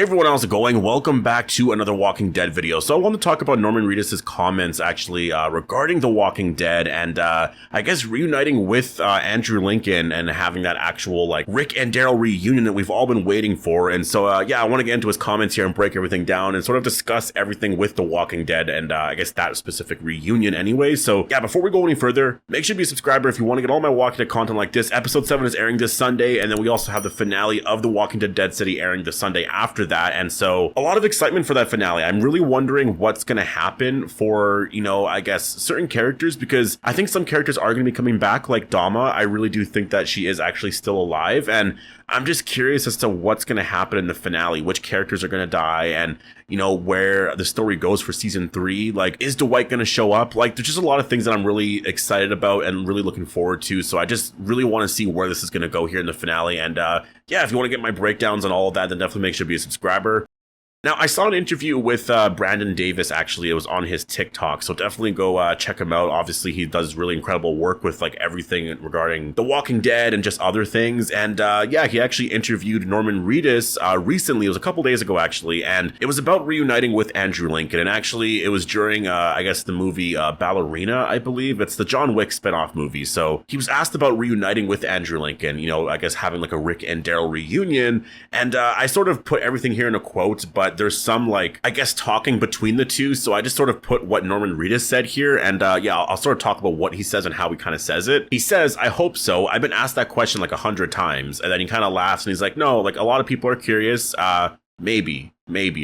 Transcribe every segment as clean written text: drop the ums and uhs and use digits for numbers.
Hey everyone, how's it going? Welcome back to another Walking Dead video. So I want to talk about Norman Reedus' comments actually regarding The Walking Dead and I guess reuniting with Andrew Lincoln and having that actual like Rick and Daryl reunion that we've all been waiting for. And so yeah, I want to get into his comments here and break everything down and sort of discuss everything with The Walking Dead and I guess that specific reunion anyway. So yeah, before we go any further, make sure to be a subscriber if you want to get all my Walking Dead content like this. Episode 7 is airing this Sunday, and then we also have the finale of The Walking Dead Dead City airing the Sunday after that, and so a lot of excitement for that finale. I'm really wondering what's going to happen for, you know, I guess certain characters, because I think some characters are going to be coming back, like Dama. I really do think that she is actually still alive, and I'm just curious as to what's going to happen in the finale, which characters are going to die, and, you know, where the story goes for season 3. Like, is Dwight going to show up? Like, there's just a lot of things that I'm really excited about and really looking forward to, so I just really want to see where this is going to go here in the finale. And yeah, if you want to get my breakdowns on all of that, then definitely make sure to be a subscriber. Now, I saw an interview with Brandon Davis, actually. It was on his TikTok, so definitely go check him out. Obviously, he does really incredible work with like everything regarding The Walking Dead and just other things. And yeah, he actually interviewed Norman Reedus recently. It was a couple days ago, actually, and it was about reuniting with Andrew Lincoln. And actually, it was during, I guess, the movie Ballerina, I believe. It's the John Wick spinoff movie. So he was asked about reuniting with Andrew Lincoln, you know, I guess having like a Rick and Daryl reunion. And I sort of put everything here in a quote, but there's some like, I guess, talking between the two. So I just sort of put what Norman Reedus said here. And yeah, I'll sort of talk about what he says and how he kind of says it. He says, "I hope so. I've been asked that question like 100 times. And then he kind of laughs and he's like, no, like a lot of people are curious. Maybe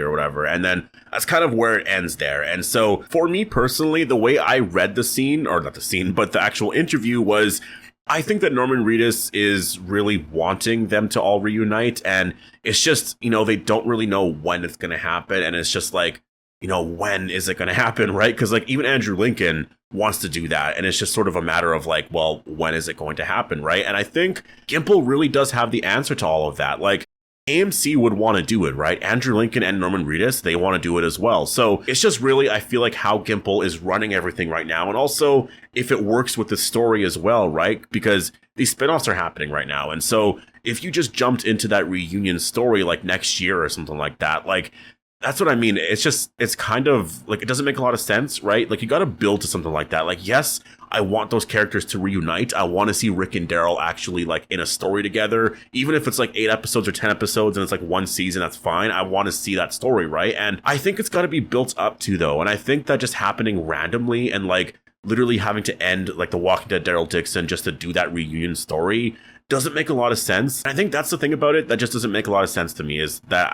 or whatever." And then that's kind of where it ends there. And so for me personally, the way I read the scene, or not the scene, but the actual interview was, I think that Norman Reedus is really wanting them to all reunite, and it's just, you know, they don't really know when it's going to happen, and it's just like, you know, when is it going to happen, right? Because like even Andrew Lincoln wants to do that, and it's just sort of a matter of like, well, when is it going to happen, right? And I think Gimple really does have the answer to all of that. Like, AMC would want to do it, right? Andrew Lincoln and Norman Reedus, they want to do it as well. So it's just really, I feel like, how Gimple is running everything right now. And also if it works with the story as well, right? Because these spinoffs are happening right now. And so if you just jumped into that reunion story like next year or something like that, like, that's what I mean. It's just, it's kind of like, it doesn't make a lot of sense, right? Like, you got to build to something like that. Like, yes, I want those characters to reunite. I want to see Rick and Daryl actually like in a story together. Even if it's like 8 episodes or 10 episodes and it's like one season, that's fine. I want to see that story, right? And I think it's got to be built up to, though. And I think that just happening randomly and like literally having to end like The Walking Dead Daryl Dixon just to do that reunion story doesn't make a lot of sense. And I think that's the thing about it that just doesn't make a lot of sense to me, is that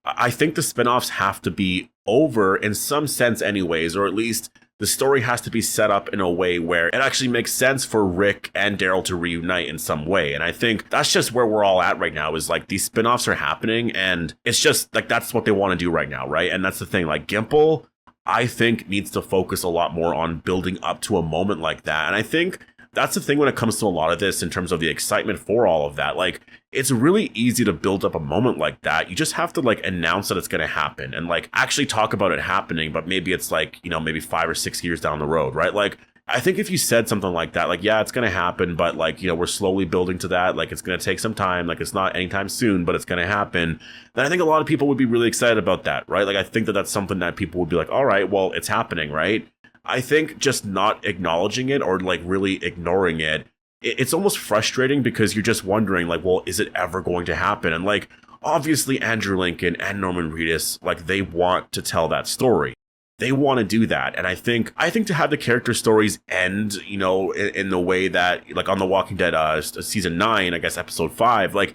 I think the spinoffs have to be over in some sense anyways, or at least the story has to be set up in a way where it actually makes sense for Rick and Daryl to reunite in some way. And I think that's just where we're all at right now, is like these spinoffs are happening and it's just like, that's what they want to do right now, right? And that's the thing, like Gimple, I think, needs to focus a lot more on building up to a moment like that. And I think that's the thing when it comes to a lot of this in terms of the excitement for all of that. Like, it's really easy to build up a moment like that. You just have to like announce that it's going to happen and like actually talk about it happening, but maybe it's like, you know, maybe 5 or 6 years down the road, right? Like, I think if you said something like that, like, yeah, it's going to happen, but like, you know, we're slowly building to that. Like, it's going to take some time. Like, it's not anytime soon, but it's going to happen. Then I think a lot of people would be really excited about that, right? Like, I think that that's something that people would be like, all right, well, it's happening, right? I think just not acknowledging it or like really ignoring it, it's almost frustrating, because you're just wondering like, well, is it ever going to happen? And like, obviously Andrew Lincoln and Norman Reedus, like, they want to tell that story. They want to do that. And I think to have the character stories end, you know, in the way that, like on The Walking Dead season 9, I guess episode 5, like,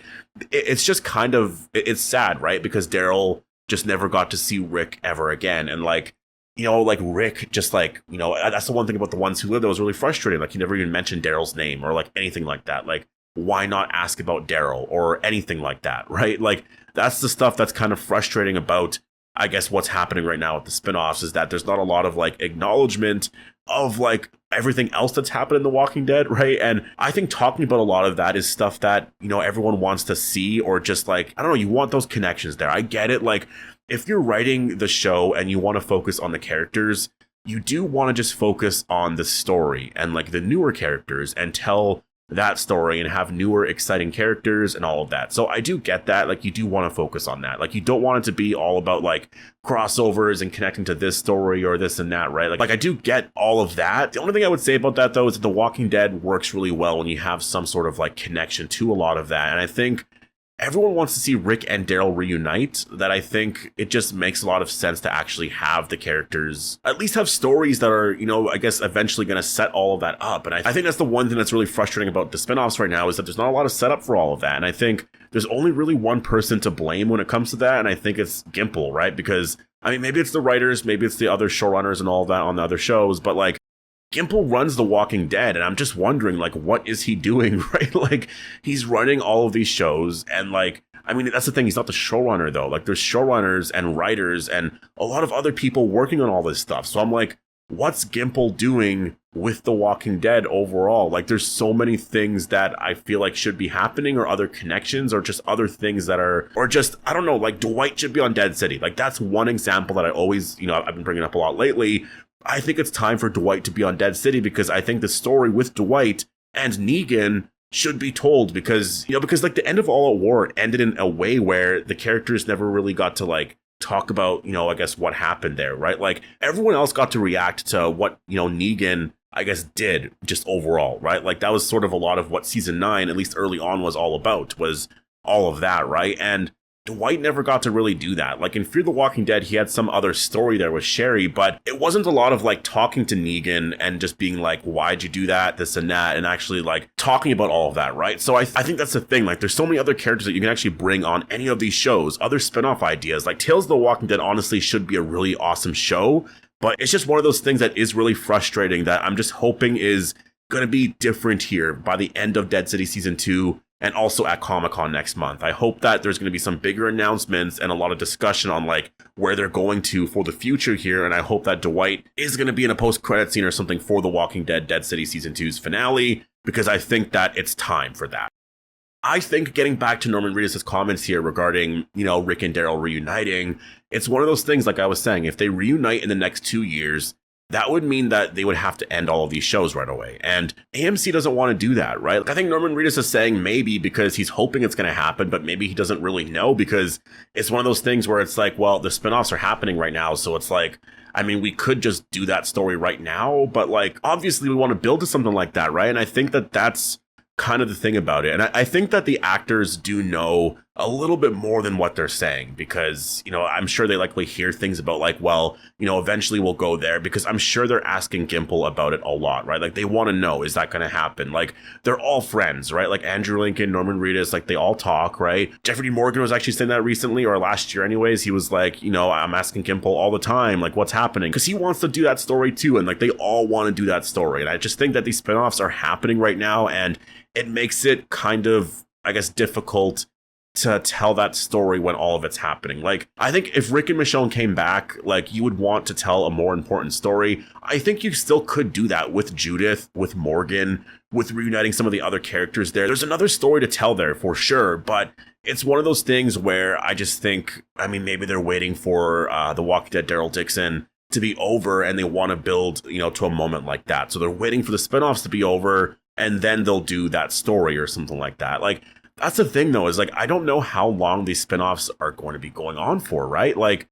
it's just kind of, it's sad, right? Because Daryl just never got to see Rick ever again. And like, you know, like Rick just like, you know, that's the one thing about The Ones Who Live that was really frustrating. Like, he never even mentioned Daryl's name or like anything like that. Like, why not ask about Daryl or anything like that, right? Like, that's the stuff that's kind of frustrating about, I guess, what's happening right now with the spinoffs, is that there's not a lot of like acknowledgement of like everything else that's happened in The Walking Dead, right? And I think talking about a lot of that is stuff that, you know, everyone wants to see, or just like, I don't know, you want those connections there. I get it. Like, if you're writing the show and you want to focus on the characters, you do want to just focus on the story and like the newer characters and tell that story and have newer, exciting characters and all of that. So I do get that. Like, you do want to focus on that. Like, you don't want it to be all about like crossovers and connecting to this story or this and that, right? Like I do get all of that. The only thing I would say about that, though, is that The Walking Dead works really well when you have some sort of like connection to a lot of that. And I think everyone wants to see Rick and Daryl reunite, that I think it just makes a lot of sense to actually have the characters at least have stories that are, you know, I guess eventually going to set all of that up. And I think that's the one thing that's really frustrating about the spinoffs right now, is that there's not a lot of setup for all of that. And I think there's only really one person to blame when it comes to that, and I think it's Gimple, right? Because, I mean, maybe it's the writers, maybe it's the other showrunners and all of that on the other shows, but like, Gimple runs The Walking Dead, and I'm just wondering, like, what is he doing, right? Like, he's running all of these shows, and like, I mean, that's the thing, he's not the showrunner, though. Like, there's showrunners and writers and a lot of other people working on all this stuff. So I'm like, what's Gimple doing with The Walking Dead overall? Like, there's so many things that I feel like should be happening, or other connections, or just other things that are, or just, I don't know, like Dwight should be on Dead City. Like, that's one example that I always, you know, I've been bringing up a lot lately. I think it's time for Dwight to be on Dead City, because I think the story with Dwight and Negan should be told, because, you know, because like the end of All Out War ended in a way where the characters never really got to like talk about, you know, I guess what happened there, right? Like, everyone else got to react to what, you know, Negan, I guess, did just overall, right? Like, that was sort of a lot of what season 9, at least early on, was all about, was all of that, right? And Dwight never got to really do that. Like, in Fear the Walking Dead, he had some other story there with Sherry, but it wasn't a lot of like talking to Negan and just being like, why'd you do that, this and that, and actually like talking about all of that, right? So I think that's the thing. Like, there's so many other characters that you can actually bring on any of these shows, other spin-off ideas. Like, Tales of the Walking Dead honestly should be a really awesome show, but it's just one of those things that is really frustrating, that I'm just hoping is going to be different here by the end of Dead City Season 2. And also at Comic-Con next month. I hope that there's going to be some bigger announcements and a lot of discussion on like where they're going to for the future here. And I hope that Dwight is going to be in a post-credit scene or something for The Walking Dead Dead City Season 2's finale, because I think that it's time for that. I think, getting back to Norman Reedus' comments here regarding, you know, Rick and Daryl reuniting, it's one of those things, like I was saying, if they reunite in the next 2 years, that would mean that they would have to end all of these shows right away. And AMC doesn't want to do that, right? I think Norman Reedus is saying maybe because he's hoping it's going to happen, but maybe he doesn't really know, because it's one of those things where it's like, well, the spinoffs are happening right now. So it's like, I mean, we could just do that story right now, but like, obviously we want to build to something like that, right? And I think that that's kind of the thing about it. And I think that the actors do know a little bit more than what they're saying, because, you know, I'm sure they likely hear things about like, well, you know, eventually we'll go there, because I'm sure they're asking Gimple about it a lot, right? Like, they want to know, is that going to happen? Like, they're all friends, right? Like, Andrew Lincoln, Norman Reedus, like, they all talk, right? Jeffrey D. Morgan was actually saying that recently, or last year anyways. He was like, you know, I'm asking Gimple all the time, like, what's happening? Because he wants to do that story too, and like, they all want to do that story. And I just think that these spinoffs are happening right now, and it makes it kind of, I guess, difficult to tell that story when all of it's happening. Like, I think if Rick and Michonne came back, like, you would want to tell a more important story. I think you still could do that with Judith, with Morgan, with reuniting some of the other characters there. There's another story to tell there for sure, but it's one of those things where I just think, I mean, maybe they're waiting for The Walking Dead Daryl Dixon to be over, and they want to build, you know, to a moment like that. So they're waiting for the spinoffs to be over, and then they'll do that story or something like that. Like, that's the thing, though, is like, I don't know how long these spinoffs are going to be going on for, right? Like,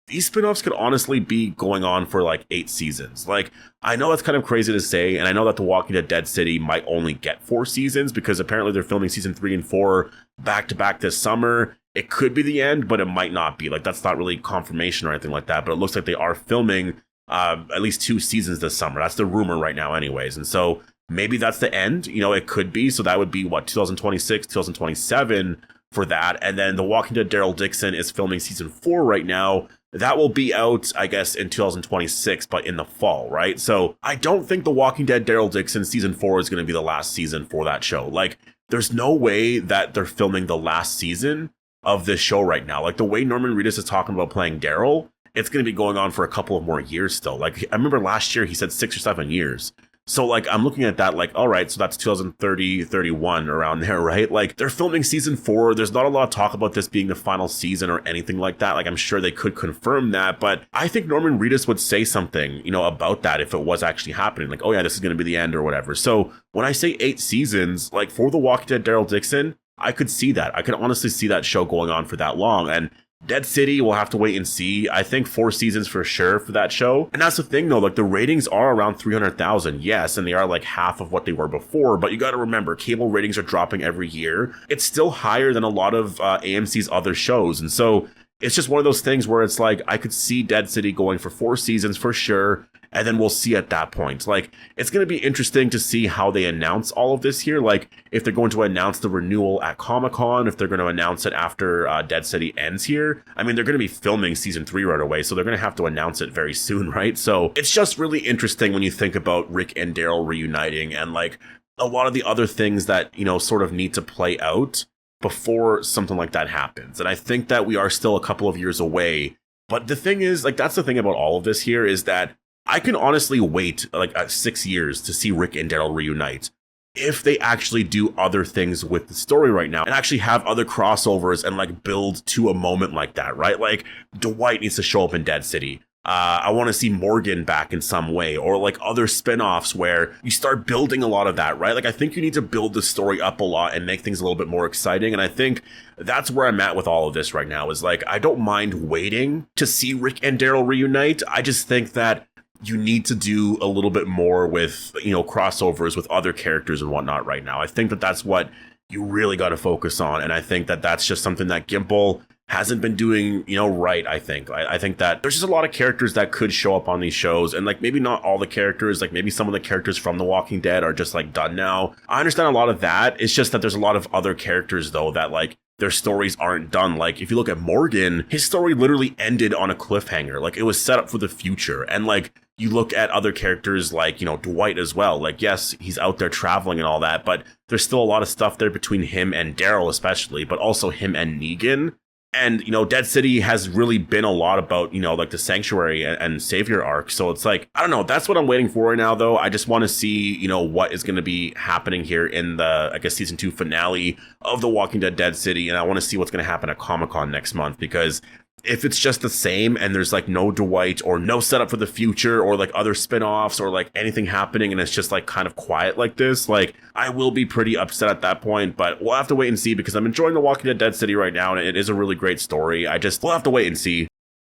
these spinoffs could honestly be going on for like 8 seasons. Like, I know that's kind of crazy to say, and I know that The Walking Dead Dead City might only get 4 seasons, because apparently they're filming season 3 and 4 back to back this summer. It could be the end, but it might not be. Like, that's not really confirmation or anything like that, but it looks like they are filming at least 2 seasons this summer. That's the rumor right now anyways. And so maybe that's the end, you know, it could be. So that would be what, 2026, 2027 for that. And then The Walking Dead Daryl Dixon is filming season 4 right now. That will be out, I guess, in 2026, but in the fall, right? So I don't think The Walking Dead Daryl Dixon season 4 is going to be the last season for that show. Like, there's no way that they're filming the last season of this show right now. Like, the way Norman Reedus is talking about playing Daryl, it's going to be going on for a couple of more years still. Like, I remember last year he said 6 or 7 years. So like, I'm looking at that like, all right, so that's 2030, 31 around there, right? Like they're filming season 4. There's not a lot of talk about this being the final season or anything like that. Like I'm sure they could confirm that, but I think Norman Reedus would say something, you know, about that if it was actually happening. Like, oh yeah, this is going to be the end or whatever. So when I say 8 seasons, like for The Walking Dead Daryl Dixon, I could see that. I could honestly see that show going on for that long. And Dead City, we'll have to wait and see. I think 4 seasons for sure for that show. And that's the thing though, like the ratings are around 300,000, yes, and they are like half of what they were before, but you gotta remember, cable ratings are dropping every year. It's still higher than a lot of AMC's other shows, and so it's just one of those things where it's like, I could see Dead City going for 4 seasons for sure, and then we'll see at that point. Like, it's going to be interesting to see how they announce all of this here. Like, if they're going to announce the renewal at Comic-Con, if they're going to announce it after Dead City ends here. I mean, they're going to be filming season 3 right away, so they're going to have to announce it very soon, right? So it's just really interesting when you think about Rick and Daryl reuniting and, like, a lot of the other things that, you know, sort of need to play out before something like that happens. And I think that we are still a couple of years away. But the thing is, like, that's the thing about all of this here is that I can honestly wait like 6 years to see Rick and Daryl reunite if they actually do other things with the story right now and actually have other crossovers and like build to a moment like that, right? Like Dwight needs to show up in Dead City. I want to see Morgan back in some way, or like other spin-offs where you start building a lot of that, right? Like I think you need to build the story up a lot and make things a little bit more exciting. And I think that's where I'm at with all of this right now is like, I don't mind waiting to see Rick and Daryl reunite. I just think that you need to do a little bit more with, you know, crossovers with other characters and whatnot right now. I think that that's what you really got to focus on. And I think that that's just something that Gimple hasn't been doing, you know, right, I think. I think that there's just a lot of characters that could show up on these shows, and like maybe not all the characters, like maybe some of the characters from The Walking Dead are just like done now. I understand a lot of that. It's just that there's a lot of other characters though that like their stories aren't done. Like if you look at Morgan, his story literally ended on a cliffhanger. Like it was set up for the future. And like you look at other characters like, you know, Dwight as well. Like, yes, he's out there traveling and all that, but there's still a lot of stuff there between him and Daryl especially, but also him and Negan. And, you know, Dead City has really been a lot about, you know, like the Sanctuary and Savior arc. So it's like, I don't know. That's what I'm waiting for right now, though. I just want to see, you know, what is going to be happening here in the, I guess, season 2 finale of The Walking Dead Dead City. And I want to see what's going to happen at Comic-Con next month, because if it's just the same and there's like no Dwight or no setup for the future or like other spin-offs or like anything happening and it's just like kind of quiet like this, like I will be pretty upset at that point. But we'll have to wait and see, because I'm enjoying The Walking Dead Dead City right now and it is a really great story. We'll have to wait and see.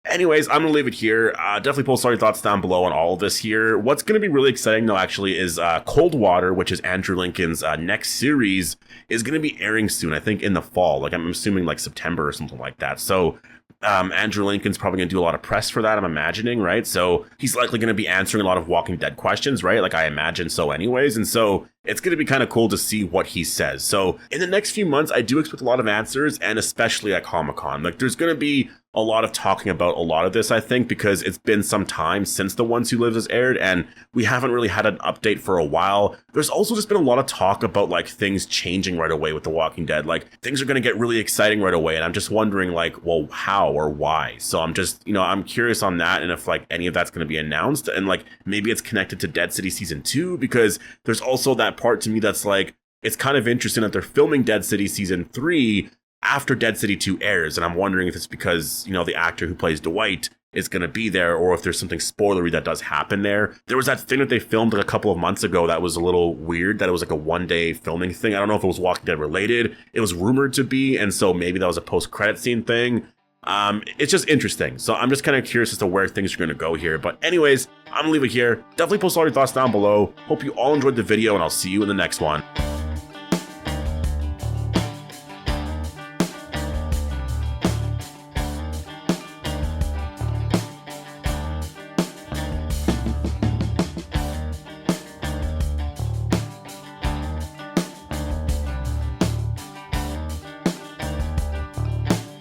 Anyways, I'm going to leave it here. Definitely post all your thoughts down below on all of this here. What's going to be really exciting, though, actually, is Cold Water, which is Andrew Lincoln's next series, is going to be airing soon, I think in the fall. Like, I'm assuming like September or something like that. So Andrew Lincoln's probably going to do a lot of press for that, I'm imagining, right? So he's likely going to be answering a lot of Walking Dead questions, right? Like, I imagine so anyways. And so it's going to be kind of cool to see what he says. So in the next few months, I do expect a lot of answers, and especially at Comic-Con. Like, there's going to be a lot of talking about a lot of this, I think, because it's been some time since The Ones Who Live has aired, and we haven't really had an update for a while. There's also just been a lot of talk about, like, things changing right away with The Walking Dead. Like, things are going to get really exciting right away, and I'm just wondering, like, well, how or why? So I'm just, you know, I'm curious on that, and if, like, any of that's going to be announced, and, like, maybe it's connected to Dead City Season 2, because there's also that part to me that's, like, it's kind of interesting that they're filming Dead City Season 3 after Dead City 2 airs, and I'm wondering if it's because, you know, the actor who plays Dwight is going to be there, or if there's something spoilery that does happen there. There was that thing that they filmed like a couple of months ago that was a little weird, that it was like a one-day filming thing. I don't know if it was Walking Dead related. It was rumored to be, and so maybe that was a post-credit scene thing. It's just interesting. So I'm just kind of curious as to where things are going to go here. But anyways, I'm going to leave it here. Definitely post all your thoughts down below. Hope you all enjoyed the video, and I'll see you in the next one.